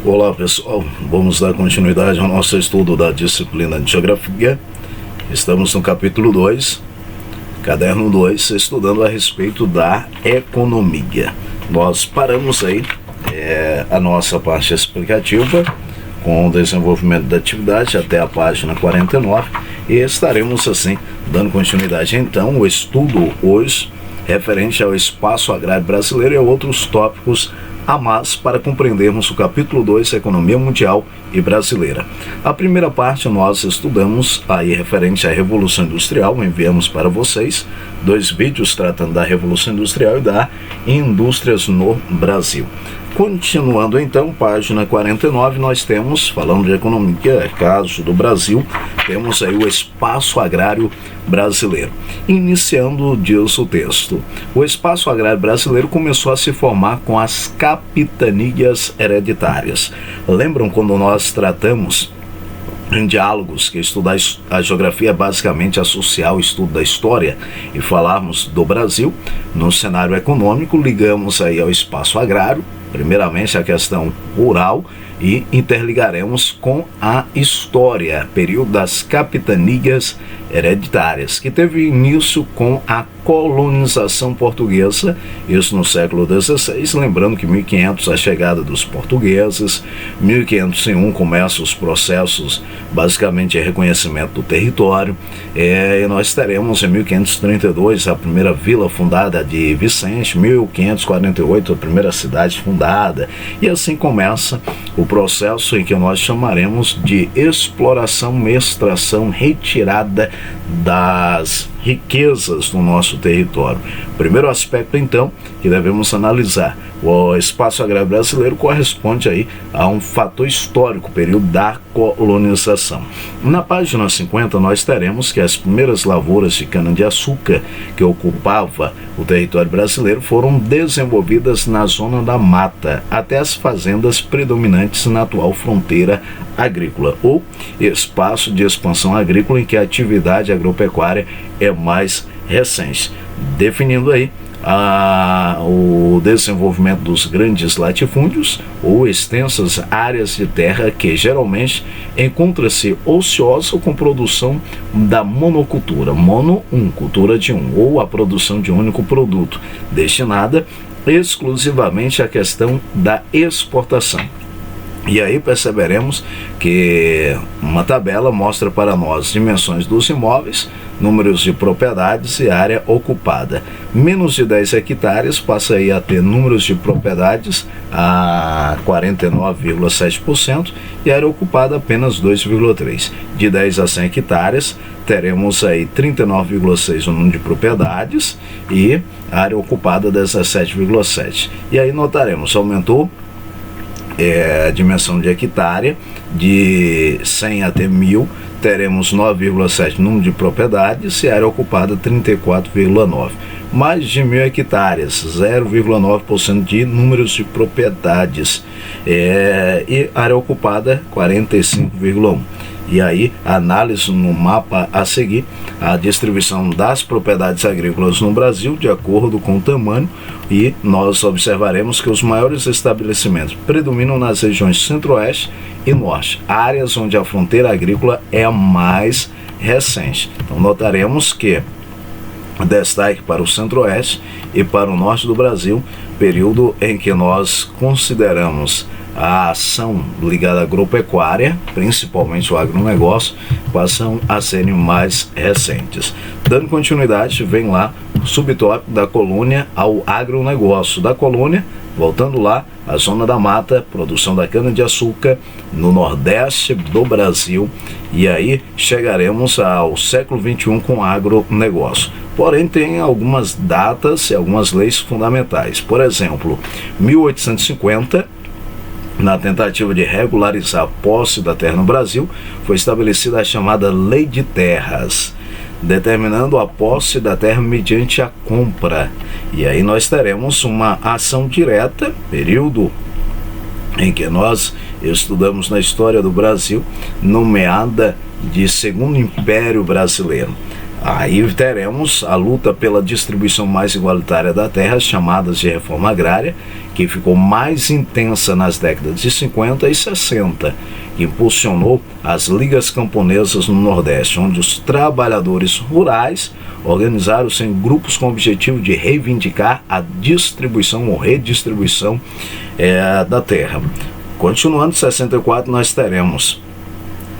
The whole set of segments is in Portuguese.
Olá pessoal, vamos dar continuidade ao nosso estudo da disciplina de Geografia. Estamos no capítulo 2, caderno 2, estudando a respeito da economia. Nós paramos aí a nossa parte explicativa com o desenvolvimento da atividade até a página 49 e estaremos assim dando continuidade então ao estudo hoje referente ao espaço agrário brasileiro e a outros tópicos a mais para compreendermos o capítulo 2, Economia Mundial e Brasileira. A primeira parte nós estudamos aí referente à Revolução Industrial, enviamos para vocês 2 vídeos tratando da Revolução Industrial e da indústrias no Brasil. Continuando então, página 49, nós temos, falando de economia, caso do Brasil, temos aí o espaço agrário brasileiro. Iniciando, diz o texto, o espaço agrário brasileiro começou a se formar com as capitanias hereditárias. Lembram quando nós tratamos em diálogos que estudar a geografia é basicamente associar o estudo da história e falarmos do Brasil no cenário econômico, ligamos aí ao espaço agrário, primeiramente a questão rural e interligaremos com a história, período das capitanias hereditárias, que teve início com a colonização portuguesa, isso no século XVI, lembrando que 1500 a chegada dos portugueses, 1501 começam os processos basicamente de reconhecimento do território, e nós teremos em 1532 a primeira vila fundada de Vicente, 1548 a primeira cidade fundada, e assim começa o processo em que nós chamaremos de exploração, extração, retirada das riquezas do nosso território. Primeiro aspecto, então, que devemos analisar, o espaço agrário brasileiro corresponde aí a um fator histórico, período da colonização. Na página 50 nós teremos que as primeiras lavouras de cana-de-açúcar que ocupava o território brasileiro foram desenvolvidas na zona da mata, até as fazendas predominantes na atual fronteira agrícola, ou espaço de expansão agrícola em que a atividade agropecuária é mais recente, definindo aí o desenvolvimento dos grandes latifúndios ou extensas áreas de terra que geralmente encontra-se ociosa com produção da monocultura, cultura de ou a produção de um único produto, destinada exclusivamente à questão da exportação. E aí perceberemos que uma tabela mostra para nós dimensões dos imóveis, números de propriedades e área ocupada. Menos de 10 hectares passa aí a ter números de propriedades a 49,7% e área ocupada apenas 2,3%. De 10 a 100 hectares teremos aí 39,6% o número de propriedades e área ocupada 17,7%. E aí notaremos, aumentou a dimensão de hectare, de 100 até 1000, teremos 9,7 número de propriedades e área ocupada 34,9. Mais de 1000 hectares, 0,9% de números de propriedades e área ocupada 45,1%. E aí, análise no mapa a seguir, a distribuição das propriedades agrícolas no Brasil de acordo com o tamanho, e nós observaremos que os maiores estabelecimentos predominam nas regiões centro-oeste e norte, áreas onde a fronteira agrícola é a mais recente. Então notaremos que destaque para o centro-oeste e para o norte do Brasil, período em que nós consideramos a ação ligada à agropecuária, principalmente o agronegócio, passam a serem mais recentes. Dando continuidade, vem lá o subtópico da colônia ao agronegócio. Da colônia, voltando lá, a zona da mata, produção da cana-de-açúcar no nordeste do Brasil, e aí chegaremos ao século XXI com agronegócio. Porém, tem algumas datas e algumas leis fundamentais. Por exemplo, 1850, na tentativa de regularizar a posse da terra no Brasil, foi estabelecida a chamada Lei de Terras, determinando a posse da terra mediante a compra. E aí nós teremos uma ação direta, período em que nós estudamos na história do Brasil, nomeada de Segundo Império Brasileiro. Aí teremos a luta pela distribuição mais igualitária da terra, chamadas de reforma agrária, que ficou mais intensa nas décadas de 50 e 60, que impulsionou as ligas camponesas no Nordeste, onde os trabalhadores rurais organizaram-se em grupos com o objetivo de reivindicar a distribuição ou redistribuição da terra. Continuando, em 64 nós teremos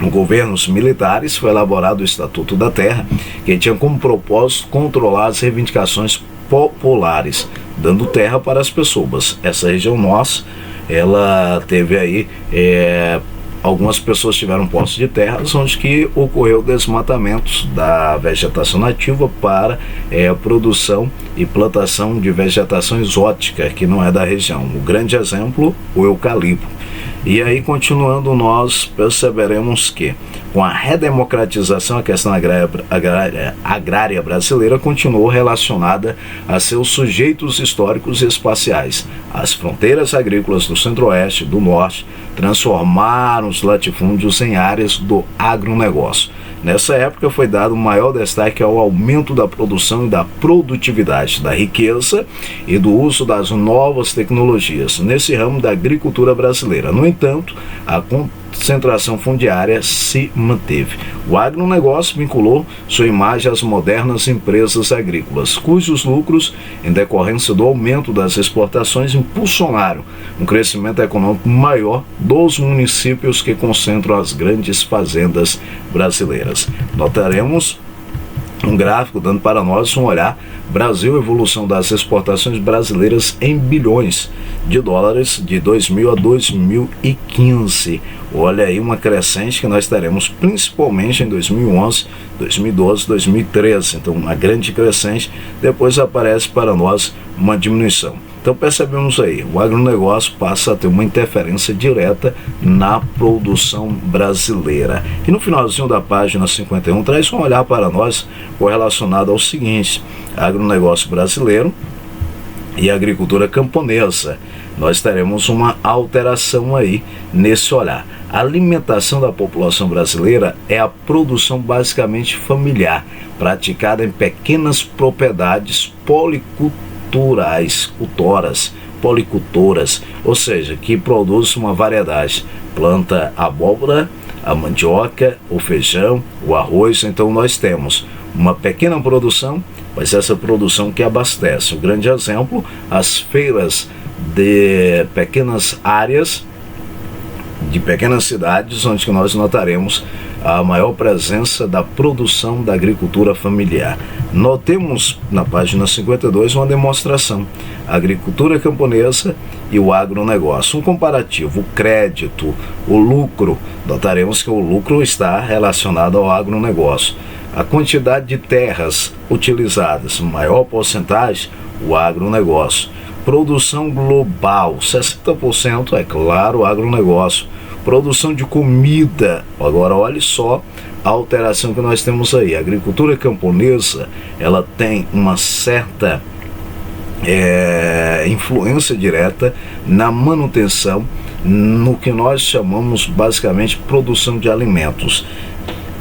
no governos militares, foi elaborado o Estatuto da Terra, que tinha como propósito controlar as reivindicações populares, dando terra para as pessoas. Essa região nossa, ela teve aí, algumas pessoas tiveram posse de terras, onde que ocorreu desmatamentos da vegetação nativa para produção e plantação de vegetação exótica, que não é da região. Um grande exemplo, o eucalipto. E aí, continuando, nós perceberemos que, com a redemocratização, a questão agrária brasileira continuou relacionada a seus sujeitos históricos e espaciais. As fronteiras agrícolas do centro-oeste e do norte transformaram os latifúndios em áreas do agronegócio. Nessa época foi dado maior destaque ao aumento da produção e da produtividade, da riqueza e do uso das novas tecnologias nesse ramo da agricultura brasileira. No entanto, a concentração fundiária se manteve. O agronegócio vinculou sua imagem às modernas empresas agrícolas, cujos lucros, em decorrência do aumento das exportações, impulsionaram um crescimento econômico maior dos municípios que concentram as grandes fazendas brasileiras. Notaremos um gráfico dando para nós um olhar Brasil, evolução das exportações brasileiras em bilhões de dólares de 2000 a 2015. Olha aí uma crescente que nós teremos principalmente em 2011, 2012, 2013. Então uma grande crescente, depois aparece para nós uma diminuição. Então percebemos aí, o agronegócio passa a ter uma interferência direta na produção brasileira. E no finalzinho da página 51 traz um olhar para nós correlacionado ao seguinte: agronegócio brasileiro e agricultura camponesa. Nós teremos uma alteração aí nesse olhar. A alimentação da população brasileira é a produção basicamente familiar, praticada em pequenas propriedades policultoras, ou seja, que produz uma variedade. Planta a abóbora, a mandioca, o feijão, o arroz. Então nós temos uma pequena produção, mas essa produção que abastece. Um grande exemplo, as feiras de pequenas áreas, de pequenas cidades, onde nós notaremos a maior presença da produção da agricultura familiar. Notemos na página 52 uma demonstração: a agricultura camponesa e o agronegócio. Um comparativo, o crédito, o lucro. Notaremos que o lucro está relacionado ao agronegócio. A quantidade de terras utilizadas, maior porcentagem, o agronegócio. Produção global, 60%, é claro, o agronegócio. Produção de comida, agora olhe só a alteração que nós temos aí. A agricultura camponesa, ela tem uma certa influência direta na manutenção, no que nós chamamos basicamente produção de alimentos.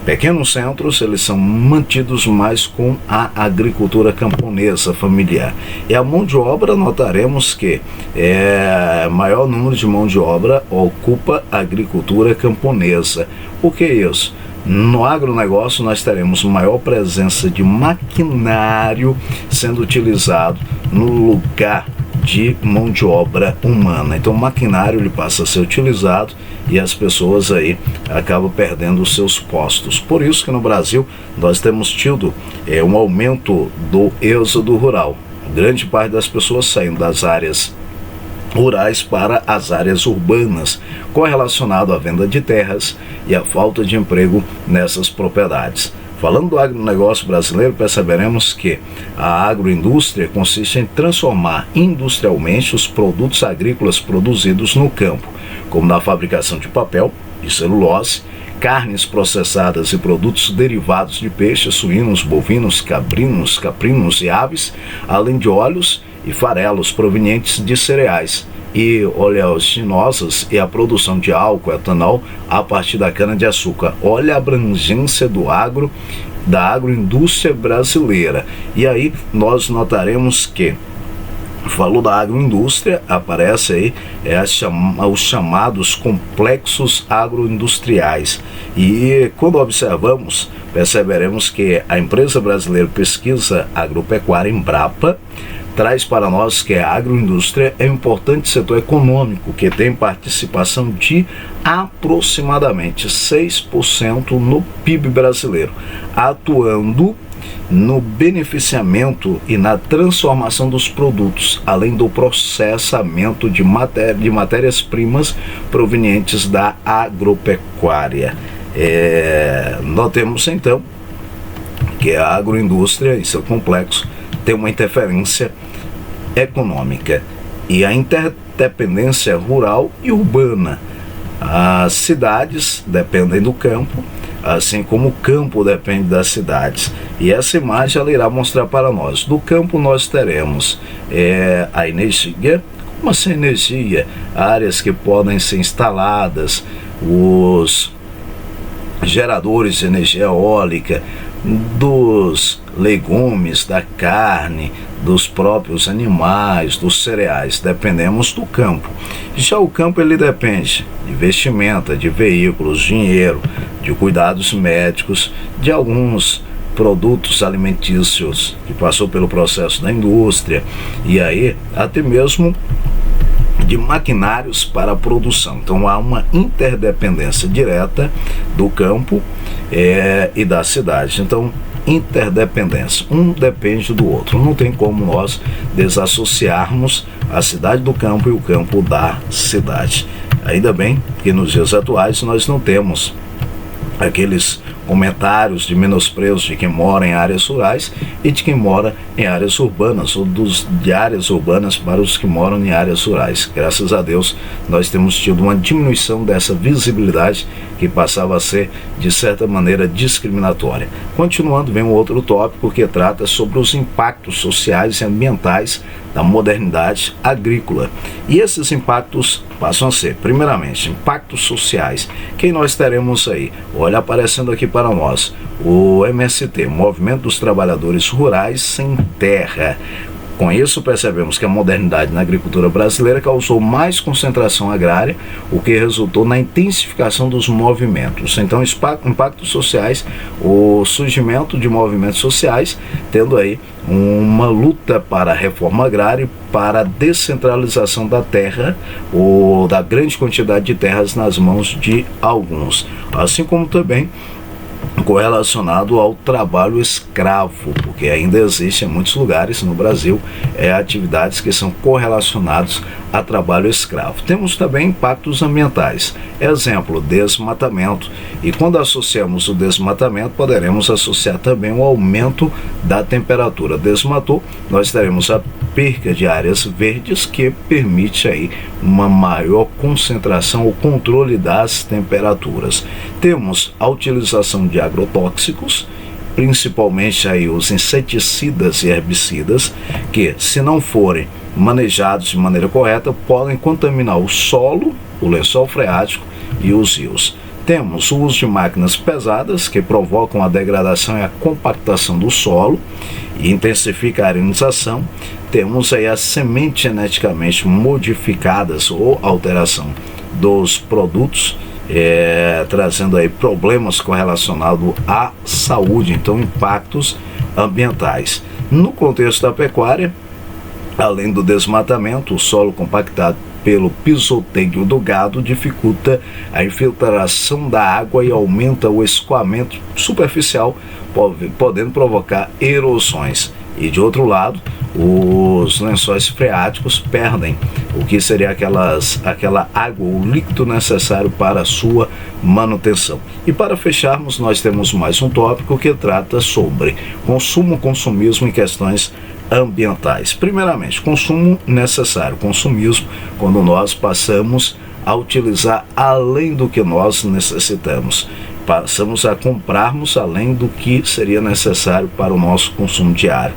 Pequenos centros, eles são mantidos mais com a agricultura camponesa familiar. E a mão de obra, notaremos que maior número de mão de obra ocupa a agricultura camponesa. Por que isso? No agronegócio nós teremos maior presença de maquinário sendo utilizado no lugar de mão de obra humana. Então o maquinário ele passa a ser utilizado e as pessoas aí acabam perdendo os seus postos. Por isso que no Brasil nós temos tido um aumento do êxodo rural. Grande parte das pessoas saindo das áreas rurais para as áreas urbanas, correlacionado à venda de terras e à falta de emprego nessas propriedades. Falando do agronegócio brasileiro, perceberemos que a agroindústria consiste em transformar industrialmente os produtos agrícolas produzidos no campo, como na fabricação de papel e celulose, carnes processadas e produtos derivados de peixes, suínos, bovinos, caprinos e aves, além de óleos e farelos provenientes de cereais e oleaginosas e a produção de álcool, etanol, a partir da cana-de-açúcar. Olha a abrangência do agro da agroindústria brasileira. E aí nós notaremos que falou da agroindústria, aparece aí os chamados complexos agroindustriais. E quando observamos, perceberemos que a empresa brasileira Pesquisa Agropecuária, Embrapa, traz para nós que a agroindústria é um importante setor econômico que tem participação de aproximadamente 6% no PIB brasileiro, atuando no beneficiamento e na transformação dos produtos, além do processamento de matérias-primas provenientes da agropecuária. Notemos então que a agroindústria e seu complexo tem uma interferência econômica e a interdependência rural e urbana. As cidades dependem do campo, assim como o campo depende das cidades. E essa imagem ela irá mostrar para nós. Do campo nós teremos a energia. Como assim energia? Áreas que podem ser instaladas, os geradores de energia eólica, dos legumes, da carne, dos próprios animais, dos cereais. Dependemos do campo. Já o campo ele depende de vestimenta, de veículos, dinheiro, de cuidados médicos, de alguns produtos alimentícios que passou pelo processo da indústria e aí até mesmo de maquinários para a produção. Então há uma interdependência direta do campo e da cidade. Então, interdependência, um depende do outro. Não tem como nós desassociarmos a cidade do campo e o campo da cidade. Ainda bem que nos dias atuais nós não temos aqueles comentários de menosprezo de quem mora em áreas rurais e de quem mora em áreas urbanas, ou de áreas urbanas para os que moram em áreas rurais. Graças a Deus nós temos tido uma diminuição dessa visibilidade que passava a ser de certa maneira discriminatória. Continuando, vem um outro tópico que trata sobre os impactos sociais e ambientais da modernidade agrícola. E esses impactos passam a ser, primeiramente, impactos sociais. Quem nós teremos aí? Olha, aparecendo aqui para nós, o MST, Movimento dos Trabalhadores Rurais Sem Terra. Com isso, percebemos que a modernidade na agricultura brasileira causou mais concentração agrária, o que resultou na intensificação dos movimentos. Então, impactos sociais, o surgimento de movimentos sociais, tendo aí uma luta para a reforma agrária e para a descentralização da terra, ou da grande quantidade de terras nas mãos de alguns. Assim como também correlacionado ao trabalho escravo, porque ainda existe em muitos lugares no Brasil atividades que são correlacionadas a trabalho escravo. Temos também impactos ambientais, exemplo, desmatamento, e quando associamos o desmatamento, poderemos associar também o aumento da temperatura. Desmatou, nós teremos a perca de áreas verdes que permite aí uma maior concentração ou controle das temperaturas. Temos a utilização de agrotóxicos, principalmente aí os inseticidas e herbicidas, que se não forem manejados de maneira correta, podem contaminar o solo, o lençol freático e os rios. Temos o uso de máquinas pesadas que provocam a degradação e a compactação do solo e intensifica a arenização. Temos aí as sementes geneticamente modificadas ou alteração dos produtos, trazendo aí problemas correlacionados à saúde, então impactos ambientais. No contexto da pecuária, além do desmatamento, o solo compactado pelo pisoteio do gado dificulta a infiltração da água e aumenta o escoamento superficial, podendo provocar erosões. E de outro lado, os lençóis freáticos perdem o que seria aquela água, o líquido necessário para a sua manutenção. E para fecharmos, nós temos mais um tópico que trata sobre consumismo em questões ambientais. Primeiramente, consumo necessário, consumismo quando nós passamos a utilizar além do que nós necessitamos. Passamos a comprarmos além do que seria necessário para o nosso consumo diário.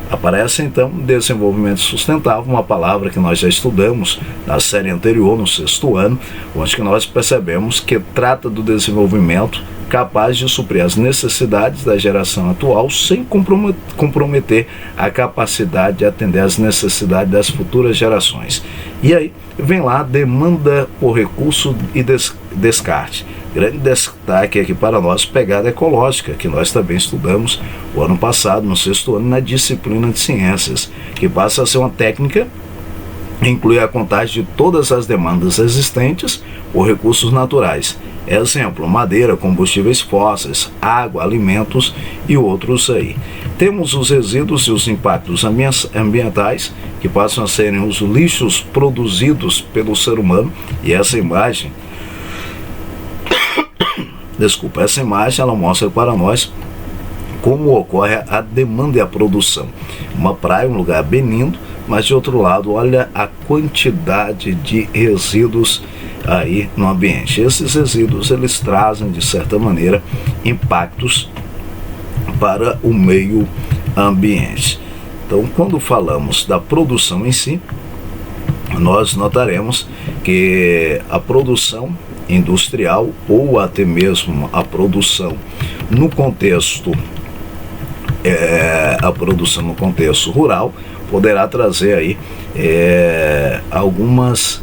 Aparece então desenvolvimento sustentável, uma palavra que nós já estudamos na série anterior, no sexto ano, onde que nós percebemos que trata do desenvolvimento capaz de suprir as necessidades da geração atual sem comprometer a capacidade de atender às necessidades das futuras gerações. E aí vem lá a demanda por recurso e descarte. Grande destaque aqui para nós, pegada ecológica, que nós também estudamos o ano passado, no sexto ano, na disciplina de ciências, que passa a ser uma técnica que inclui a contagem de todas as demandas existentes por recursos naturais. Exemplo, madeira, combustíveis fósseis, água, alimentos e outros aí. Temos os resíduos e os impactos ambientais, que passam a serem os lixos produzidos pelo ser humano, e essa imagem ela mostra para nós como ocorre a demanda e a produção. Uma praia, um lugar bem lindo, mas de outro lado, olha a quantidade de resíduos aí no ambiente. Esses resíduos, eles trazem, de certa maneira, impactos para o meio ambiente. Então, quando falamos da produção em si, nós notaremos que a produção industrial ou até mesmo a produção no contexto rural poderá trazer aí algumas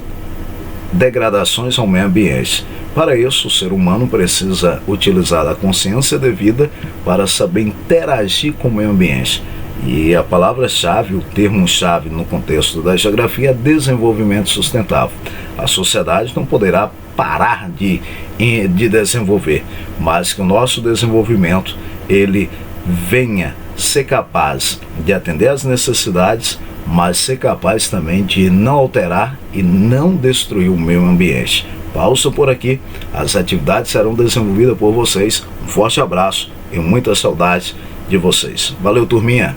degradações ao meio ambiente. Para isso, o ser humano precisa utilizar a consciência devida para saber interagir com o meio ambiente. E a palavra-chave, o termo-chave no contexto da geografia é desenvolvimento sustentável. A sociedade não poderá parar de desenvolver, mas que o nosso desenvolvimento ele venha ser capaz de atender às necessidades, mas ser capaz também de não alterar e não destruir o meio ambiente. Pausa por aqui, as atividades serão desenvolvidas por vocês. Um forte abraço e muita saudade de vocês. Valeu, turminha!